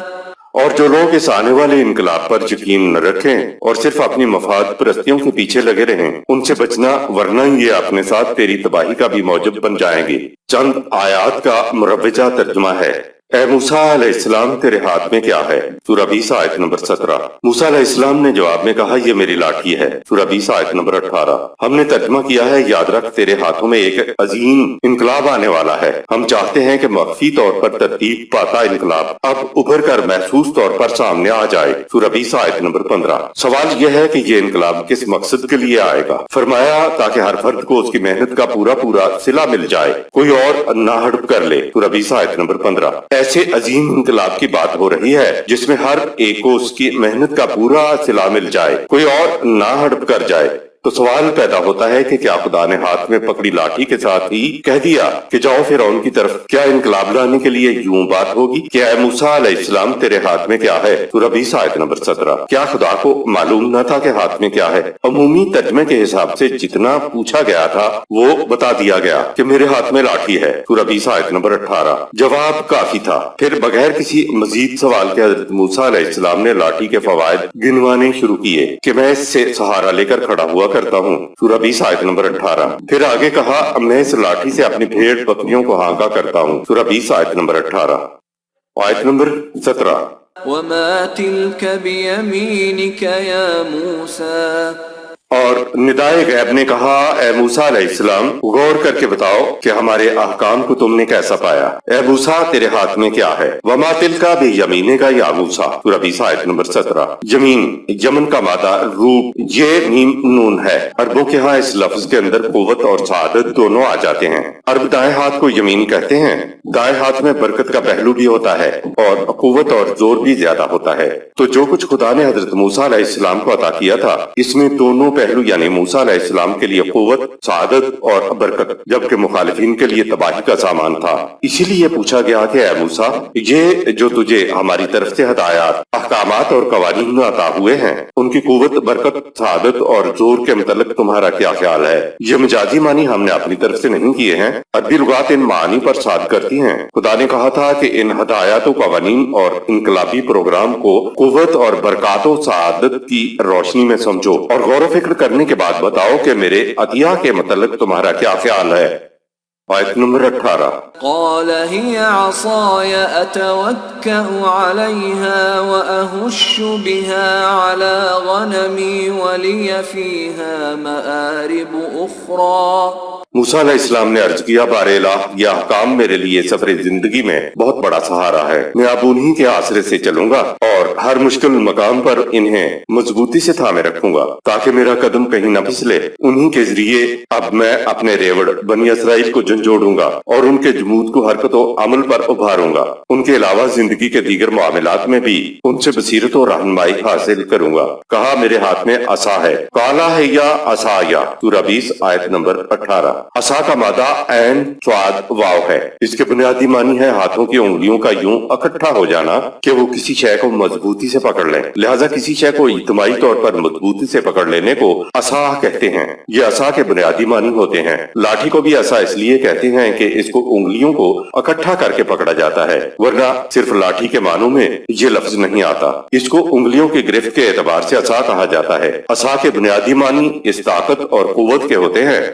اور جو لوگ اس آنے والے انقلاب پر یقین نہ رکھیں اور صرف اپنی مفاد پرستیوں کے پیچھے لگے رہیں، ان سے بچنا، ورنہ یہ اپنے ساتھ تیری تباہی کا بھی موجب بن جائیں گے۔ چند آیات کا مروجہ ترجمہ ہے۔ اے موسیٰ علیہ السلام، تیرے ہاتھ میں کیا ہے؟ سورہ 20 آیت نمبر 17۔ موسیٰ علیہ السلام نے جواب میں کہا، یہ میری لاٹھی ہے۔ سورہ 20 آیت نمبر 18۔ ہم نے ترجمہ کیا ہے، یاد رکھ تیرے ہاتھوں میں ایک عظیم انقلاب آنے والا ہے۔ ہم چاہتے ہیں کہ مخفی طور پر ترتیب پاتا انقلاب اب ابھر کر محسوس طور پر سامنے آ جائے۔ سورہ 20 آیت نمبر 15۔ سوال یہ ہے کہ یہ انقلاب کس مقصد کے لیے آئے گا؟ فرمایا تاکہ ہر فرد کو اس کی محنت کا پورا صلہ مل جائے، کوئی اور نہ ہڑپ کر لے۔ سورہ 20 آیت نمبر 15۔ ایسے عظیم انقلاب کی بات ہو رہی ہے جس میں ہر ایک کو اس کی محنت کا پورا صلہ مل جائے، کوئی اور نہ ہڑپ کر جائے۔ تو سوال پیدا ہوتا ہے کہ کیا خدا نے ہاتھ میں پکڑی لاٹھی کے ساتھ ہی کہہ دیا کہ جاؤ فرعون کی طرف؟ کیا انقلاب لانے کے لیے یوں بات ہوگی کہ اے موسیٰ علیہ السلام، تیرے ہاتھ میں کیا ہے؟ سورہ 20 آیت نمبر 17۔ کیا خدا کو معلوم نہ تھا کہ ہاتھ میں کیا ہے؟ عمومی ترجمے کے حساب سے جتنا پوچھا گیا تھا وہ بتا دیا گیا کہ میرے ہاتھ میں لاٹھی ہے۔ سورہ 20 آیت نمبر 18۔ جواب کافی تھا۔ پھر بغیر کسی مزید سوال کے حضرت موسیٰ علیہ السلام نے لاٹھی کے فوائد گنوانے شروع کیے کہ میں اس سے سہارا لے کر کھڑا ہوا کرتا ہوں۔ سورہ 20 آیت نمبر 18۔ پھر آگے کہا، میں اس لاٹھی سے اپنی بھیڑ بکریوں کو ہانکا کرتا ہوں۔ سورہ 20 آیت نمبر 18۔ آیت نمبر 17۔ وما تلك بيمينك يا موسى۔ اور ندائے غیب نے کہا، اے موسیٰ علیہ السلام، غور کر کے بتاؤ کہ ہمارے احکام کو تم نے کیسا پایا۔ اے موسیٰ، تیرے ہاتھ میں کیا ہے؟ وما تلکا بیمینک یا موسیٰ۔ سورہ 20 آیت نمبر 17۔ یمین، یمن کا مادہ روب، یہ میم نون ہے۔ عربوں کے ہاں اس لفظ کے اندر قوت اور سعادت دونوں آ جاتے ہیں۔ عرب دائیں ہاتھ کو یمین کہتے ہیں۔ دائیں ہاتھ میں برکت کا پہلو بھی ہوتا ہے اور قوت اور زور بھی زیادہ ہوتا ہے۔ تو جو کچھ خدا نے حضرت موسیٰ علیہ السلام کو عطا کیا تھا، اس میں دونوں پہلو یعنی موسیٰ علیہ السلام کے لیے قوت، سعادت اور برکت، جبکہ مخالفین کے لیے تباہی کا سامان تھا۔ اسی لیے پوچھا گیا کہ اے موسیٰ، یہ جو تجھے ہماری طرف سے ہدایات، احکامات اور قوانین عطا ہوئے ہیں، ان کی قوت، برکت، سعادت اور زور کے متعلق تمہارا کیا خیال ہے؟ یہ مجازی معنی ہم نے اپنی طرف سے نہیں کیے ہیں، عربی لغات ان معانی پر صادق کرتی ہیں۔ خدا نے کہا تھا کہ ان ہدایات و قوانین اور انقلابی پروگرام کو قوت اور برکات و سعادت کی روشنی میں سمجھو اور غور و فکر کرنے کے بعد بتاؤ کہ میرے عطیہ کے متعلق تمہارا کیا خیال ہے۔ آیت نمبر 18۔ قال هي عصاي أتوكأ عليها وأهش بها على غنمي ولي فيها مآرب أخرى۔ موسیٰ علیہ السلام نے عرض کیا، بار الہ، یہ احکام میرے لیے سفر زندگی میں بہت بڑا سہارا ہے۔ میں اب انہی کے آسرے سے چلوں گا اور ہر مشکل مقام پر انہیں مضبوطی سے تھامے رکھوں گا تاکہ میرا قدم کہیں نہ پھسلے۔ انہی کے ذریعے اب میں اپنے ریوڑ بنی اسرائیل کو جھنجھوڑوں گا اور ان کے جمود کو حرکت و عمل پر ابھاروں گا۔ ان کے علاوہ زندگی کے دیگر معاملات میں بھی ان سے بصیرت و رہنمائی حاصل کروں گا۔ کہا، میرے ہاتھ میں عصا ہے۔ کالا ہے یا عصایا، سورہ 20 آیت نمبر 18۔ عصا کا مادہ عین صاد واو ہے۔ اس کے بنیادی معنی ہے ہاتھوں کی انگلیوں کا یوں اکٹھا ہو جانا کہ وہ کسی شے کو مضبوطی سے پکڑ لیں۔ لہٰذا کسی شے کو اجتماعی طور پر مضبوطی سے پکڑ لینے کو عصا کہتے ہیں۔ یہ عصا کے بنیادی معنی ہوتے ہیں۔ لاٹھی کو بھی عصا اس لیے کہتے ہیں کہ اس کو انگلیوں کو اکٹھا کر کے پکڑا جاتا ہے، ورنہ صرف لاٹھی کے معنوں میں یہ لفظ نہیں آتا۔ اس کو انگلیوں کی گرفت کے اعتبار سے عصا کہا جاتا ہے۔ عصا کے بنیادی معنی اس طاقت اور قوت کے ہوتے ہیں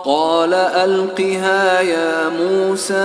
قال ألقها يا موسى,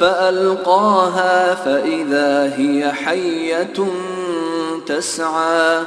فألقاها فإذا هي حية تسعى,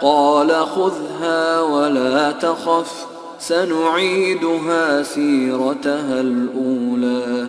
قال خذها ولا تخف سنعيدها سيرتها الأولى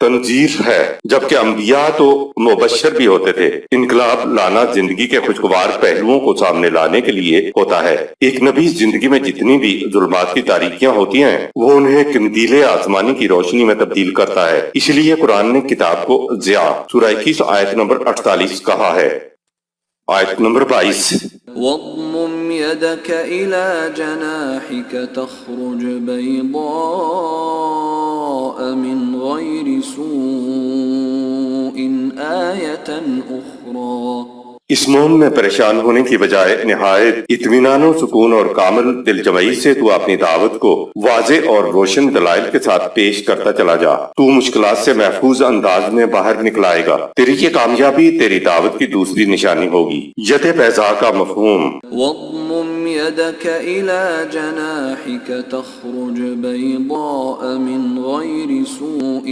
تنذیر ہے، جبکہ انبیاء تو مبشر بھی ہوتے تھے۔ انقلاب لانا زندگی کے خوشگوار پہلوؤں کو سامنے لانے کے لیے ہوتا ہے۔ ایک نبی زندگی میں جتنی بھی ظلمات کی تاریکیاں ہوتی ہیں وہ انہیں قندیل آسمانی کی روشنی میں تبدیل کرتا ہے۔ اس لیے قرآن نے کتاب کو ضیاء سورہ 21 آیت نمبر 48 کہا ہے۔ آیت نمبر 22، واضمم يدك إلى جناحك تخرج بيضاء من غير سوء آية أخرى۔ اس موم میں پریشان ہونے کی بجائے نہایت اطمینان و سکون اور کامل دل جمعی سے تو اپنی دعوت کو واضح اور روشن دلائل کے ساتھ پیش کرتا چلا جا۔ تو مشکلات سے محفوظ انداز میں باہر نکلائے گا۔ تیری یہ کامیابی تیری دعوت کی دوسری نشانی ہوگی۔ ید بیضاء کا مفہوم، واضمم يدك إلى جناحك تخرج بيضاء من غير سوء۔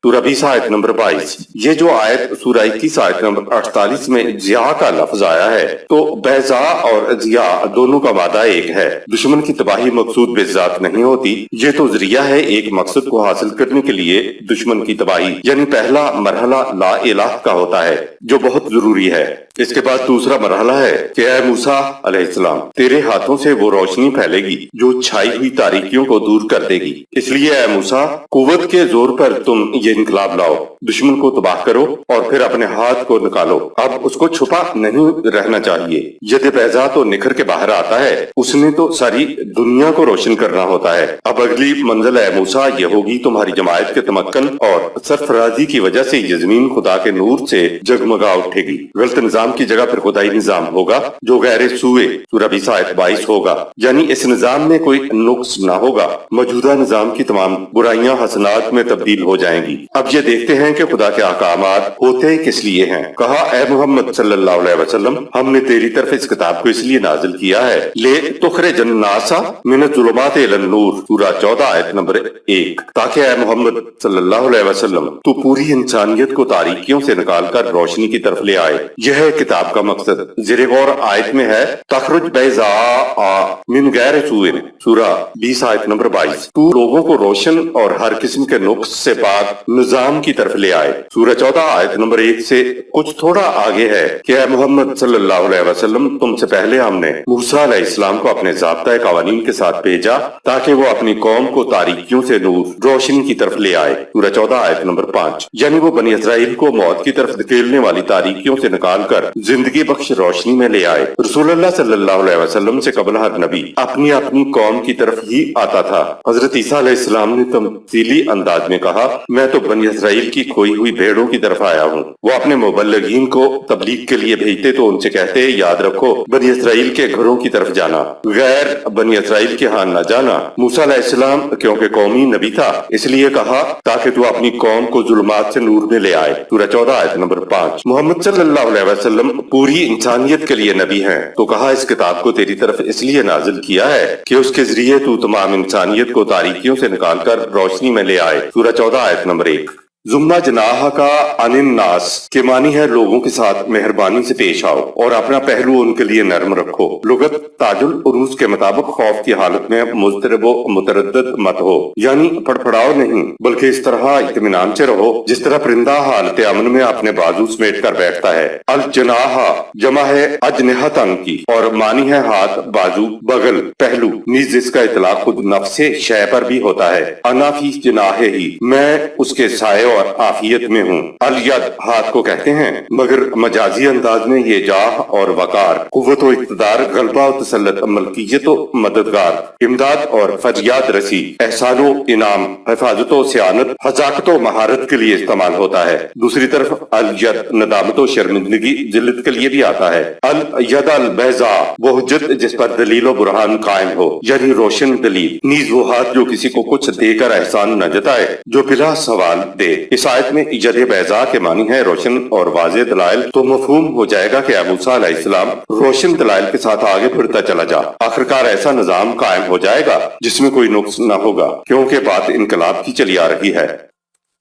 سورہ 20 آیت نمبر 22۔ یہ جو آیت سورہ 21 آیت نمبر 48 میں ضیاء کا لفظ آیا ہے تو بیضاء اور ضیاء دونوں کا مادہ ایک ہے۔ دشمن کی تباہی مقصود بے ذات نہیں ہوتی، یہ تو ذریعہ ہے ایک مقصد کو حاصل کرنے کے لیے دشمن کی تباہی، یعنی پہلا مرحلہ لا الہ کا ہوتا ہے جو بہت ضروری ہے۔ اس کے بعد دوسرا مرحلہ ہے کہ اے موسیٰ علیہ السلام، تیرے ہاتھوں سے وہ روشنی پھیلے گی جو چھائی ہوئی تاریکیوں کو دور کر دے گی۔ اس لیے اے موسیٰ، قوت کے زور پر تم یہ انقلاب لاؤ، دشمن کو تباہ کرو اور پھر اپنے ہاتھ کو نکالو۔ اب اس کو چھپا نہیں رہنا چاہیے۔ ید بیضاء تو نکھر کے باہر آتا ہے، اس نے تو ساری دنیا کو روشن کرنا ہوتا ہے۔ اب اگلی منزل اے موسیٰ یہ ہوگی تمہاری جماعت کے تمکن اور سرفرازی کی وجہ سے یہ زمین خدا کے نور سے جگمگا اٹھے گی۔ غلط نظام کی جگہ پھر خدائی نظام ہوگا جو غیر سوئے سورہ 20 آیت 22 ہوگا، یعنی اس نظام میں کوئی نقص نہ ہوگا۔ موجودہ نظام کی تمام برائیاں حسنات میں تبدیل ہو جائیں گی۔ اب یہ دیکھتے ہیں کہ خدا کے احکامات ہوتے کس لیے ہیں۔ کہا اے محمد صلی اللہ علیہ وسلم، ہم نے تیری طرف اس کتاب کو اس لیے نازل کیا ہے لے تخرج الناس من الظلمات الی النور سورہ 14 آیت نمبر 1، تاکہ اے محمد صلی اللہ علیہ وسلم تو پوری انسانیت کو تاریکیوں سے نکال کر روشنی کی طرف لے آئے۔ یہ ہے کتاب کا مقصد۔ زیر غور آیت میں ہے تخرج بیضاء من غیر سوء سورہ 20 آیت نمبر 22، تو لوگوں کو روشن اور ہر قسم کے نقص سے پاک نظام کی طرف لے آئے۔ سورہ 14 آیت نمبر 1 سے کچھ تھوڑا آگے ہے کہ اے محمد صلی اللہ علیہ وسلم، تم سے پہلے ہم نے موسیٰ علیہ السلام کو اپنے ضابطۂ قوانین کے ساتھ بھیجا تاکہ وہ اپنی قوم کو تاریکیوں سے نور روشنی کی طرف لے آئے۔ سورہ 14 آیت نمبر 5، یعنی وہ بنی اسرائیل کو موت کی طرف دھکیلنے والی تاریکیوں سے نکال کر زندگی بخش روشنی میں لے آئے۔ رسول اللہ صلی اللہ علیہ وسلم سے قبل ہر نبی اپنی قوم کی طرف ہی آتا تھا۔ حضرت عیسیٰ علیہ السلام نے تمثیلی انداز میں کہا، میں تو بنی اسرائیل کی کھوئی ہوئی بھیڑوں کی طرف آیا ہوں۔ وہ اپنے مبلغین کو تبلیغ کے لیے بھیجتے تو ان سے کہتے یاد رکھو بنی اسرائیل کے گھروں کی طرف جانا، غیر بنی اسرائیل کے ہاں نہ جانا۔ موسیٰ علیہ السلام کیونکہ قومی نبی تھا اس لیے کہا تاکہ تو اپنی قوم کو ظلمات سے نور میں لے آئے۔ سورہ 14 آیت نمبر 5۔ محمد صلی اللہ علیہ وسلم پوری انسانیت کے لیے نبی ہیں تو کہا اس کتاب کو تیری طرف اس لیے نازل کیا ہے کہ اس کے ذریعے تو تمام انسانیت کو تاریکیوں سے نکال کر روشنی میں لے آئے۔ سورہ 14 آیت نمبر 1۔ زمہ جناح کا عن الناس کے معنی ہے لوگوں کے ساتھ مہربانی سے پیش آؤ اور اپنا پہلو ان کے لیے نرم رکھو۔ لغت تاج العروج کے مطابق خوف کی حالت میں مضطرب و متردد مت ہو، یعنی پڑپڑاؤ نہیں بلکہ اس طرح اطمینان سے رہو جس طرح پرندہ حالت امن میں اپنے بازو سمیٹ کر بیٹھتا ہے۔ الجناح جمع ہے اجنحتن کی اور معنی ہے ہاتھ، بازو، بغل، پہلو، نیز جس کا اطلاق خود نفس شے پر بھی ہوتا ہے۔ انا فی جناحہ ہی، میں اس کے سائے اور عافیت میں ہوں۔ الید ہاتھ کو کہتے ہیں مگر مجازی انداز میں یہ جاہ اور وقار، قوت و اقتدار، غلبہ و تسلط، ملکیت و مددگار، امداد اور فریاد رسی، احسان و انعام، حفاظت و سیانت، حذاقت و مہارت کے لیے استعمال ہوتا ہے۔ دوسری طرف الید ندامت و شرمندگی، ذلت کے لیے بھی آتا ہے۔ الید البیضاء وہ حجت جس پر دلیل و برہان قائم ہو، یعنی روشن دلیل۔ نیز وہ ہاتھ جو کسی کو کچھ دے کر احسان نہ جتائے، جو بلا سوال دے۔ اس آیت میں ید بیضاء کے معنی ہے روشن اور واضح دلائل، تو مفہوم ہو جائے گا کہ موسیٰ علیہ السلام روشن دلائل کے ساتھ آگے بڑھتا چلا جا، آخرکار ایسا نظام قائم ہو جائے گا جس میں کوئی نقص نہ ہوگا، کیونکہ بات انقلاب کی چلی آ رہی ہے۔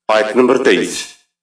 آیت نمبر 23۔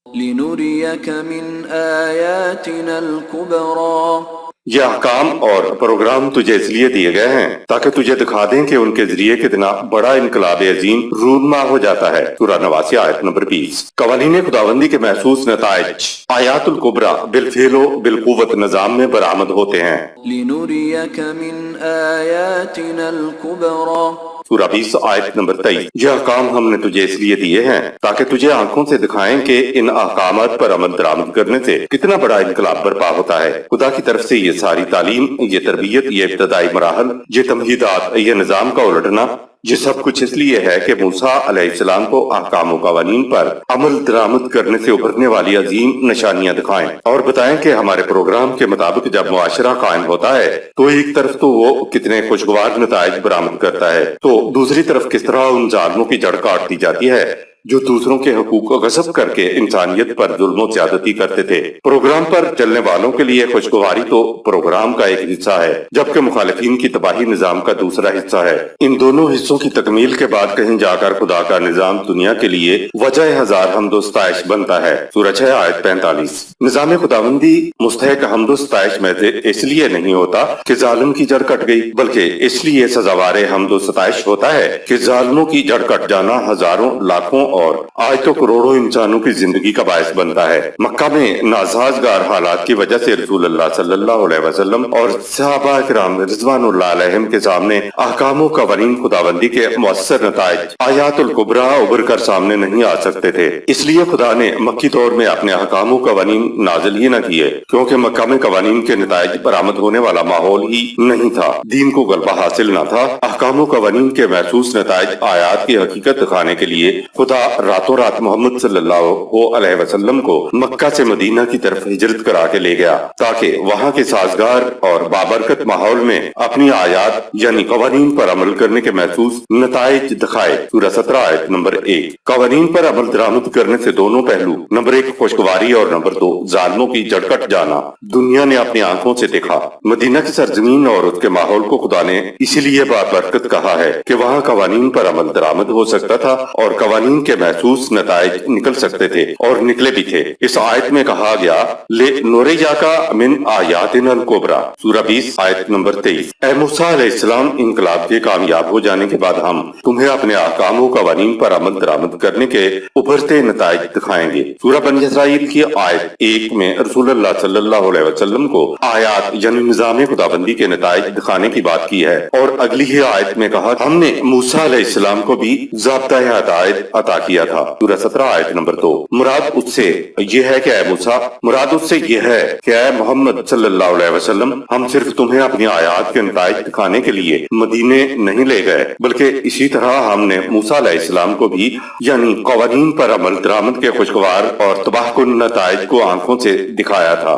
لنريك من آياتنا الكبرى یہ احکام اور پروگرام تجھے اس لیے دیے گئے ہیں تاکہ تجھے دکھا دیں کہ ان کے ذریعے کتنا بڑا انقلاب عظیم رونما ہو جاتا ہے۔ سورہ نواسی آیت نمبر 20۔ قوانین خداوندی کے محسوس نتائج آیات الکبریٰ بالفعل و بالقوت نظام میں برآمد ہوتے ہیں۔ لنريك من آياتنا الكبرى سورہ 20 آیت نمبر 23۔ یہ احکام ہم نے تجھے اس لیے دیے ہیں تاکہ تجھے آنکھوں سے دکھائیں کہ ان احکامات پر عمل درآمد کرنے سے کتنا بڑا انقلاب برپا ہوتا ہے۔ خدا کی طرف سے یہ ساری تعلیم، یہ تربیت، یہ ابتدائی مراحل، یہ تمہیدات، یہ نظام کا الٹنا، یہ سب کچھ اس لیے ہے کہ موسیٰ علیہ السلام کو احکام و قوانین پر عمل درآمد کرنے سے ابھرنے والی عظیم نشانیاں دکھائیں اور بتائیں کہ ہمارے پروگرام کے مطابق جب معاشرہ قائم ہوتا ہے تو ایک طرف تو وہ کتنے خوشگوار نتائج برآمد کرتا ہے، تو دوسری طرف کس طرح ان ظالموں کی جڑ کاٹ دی جاتی ہے جو دوسروں کے حقوق کو غصب کر کے انسانیت پر ظلم و زیادتی کرتے تھے۔ پروگرام پر چلنے والوں کے لیے خوشگواری تو پروگرام کا ایک حصہ ہے، جبکہ مخالفین کی تباہی نظام کا دوسرا حصہ ہے۔ ان دونوں حصوں کی تکمیل کے بعد کہیں جا کر خدا کا نظام دنیا کے لیے وجہ ہزار حمد و ستائش بنتا ہے۔ سورہ 6 آیت 45۔ نظام خداوندی مستحق حمد و ستائش میں سے اس لیے نہیں ہوتا کہ ظالم کی جڑ کٹ گئی، بلکہ اس لیے سزاوار حمد و ستائش ہوتا ہے کہ ظالموں کی جڑ کٹ جانا ہزاروں، لاکھوں اور آج تو کروڑوں انسانوں کی زندگی کا باعث بنتا ہے۔ مکہ میں ناسازگار حالات کی وجہ سے رسول اللہ صلی اللہ علیہ وسلم اور صحابہ کرام رضوان اللہ علیہم کے سامنے احکام و قوانین خداوندی کے مؤثر نتائج آیات الکبریٰ ابھر کر سامنے نہیں آ سکتے تھے۔ اس لیے خدا نے مکی دور میں اپنے احکام و قوانین نازل ہی نہ کیے، کیونکہ مکہ میں قوانین کے نتائج برآمد ہونے والا ماحول ہی نہیں تھا، دین کو غلبہ حاصل نہ تھا۔ احکام و قوانین کے محسوس نتائج آیات کی حقیقت دکھانے کے لیے خدا راتوں رات محمد صلی اللہ علیہ وسلم کو مکہ سے مدینہ کی طرف ہجرت کرا کے لے گیا تاکہ وہاں کے سازگار اور بابرکت ماحول میں اپنی آیات یعنی قوانین پر عمل کرنے کے محسوس نتائج دکھائے۔ سورہ 17 آیت نمبر 1۔ قوانین پر عمل درآمد کرنے سے دونوں پہلو، نمبر 1 خوشگواری اور نمبر 2 ظالموں کی جڑ کٹ جانا، دنیا نے اپنی آنکھوں سے دیکھا۔ مدینہ کی سرزمین اور اس کے ماحول کو خدا نے اسی لیے بابرکت کہا ہے کہ وہاں قوانین پر عمل درآمد ہو سکتا تھا اور قوانین کے محسوس نتائج نکل سکتے تھے اور نکلے بھی تھے۔ اس آیت میں کہا گیا لِنُرِيَكَ مِنْ آیَاتِنَا الْكُبْرَى، سورہ 20 آیت نمبر 23۔ اے موسیٰ علیہ السلام، انقلاب کے کامیاب ہو جانے کے بعد ہم تمہیں اپنے احکام و قوانین پر عمل درآمد کرنے کے ابھرتے نتائج دکھائیں گے۔ سورہ بنی اسرائیل کی آیت 1 میں رسول اللہ صلی اللہ علیہ وسلم کو آیات یعنی نظام خداوندی کے نتائج دکھانے کی بات کی ہے، اور اگلی ہی آیت میں کہا ہم نے موسیٰ علیہ السلام کو بھی ضابطۂ ہدایت عطا کیا تھا۔ سورہ 17 آیت نمبر 2۔ مراد اس سے یہ ہے کہ اے موسیٰ، مراد اس سے یہ ہے کہ اے محمد صلی اللہ علیہ وسلم، ہم صرف تمہیں اپنی آیات کے نتائج دکھانے کے لیے مدینے نہیں لے گئے، بلکہ اسی طرح ہم نے موسیٰ علیہ السلام کو بھی یعنی قوانین پر عمل درآمد کے خوشگوار اور تباہ کن نتائج کو آنکھوں سے دکھایا تھا۔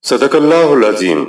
صدق اللہ العظیم۔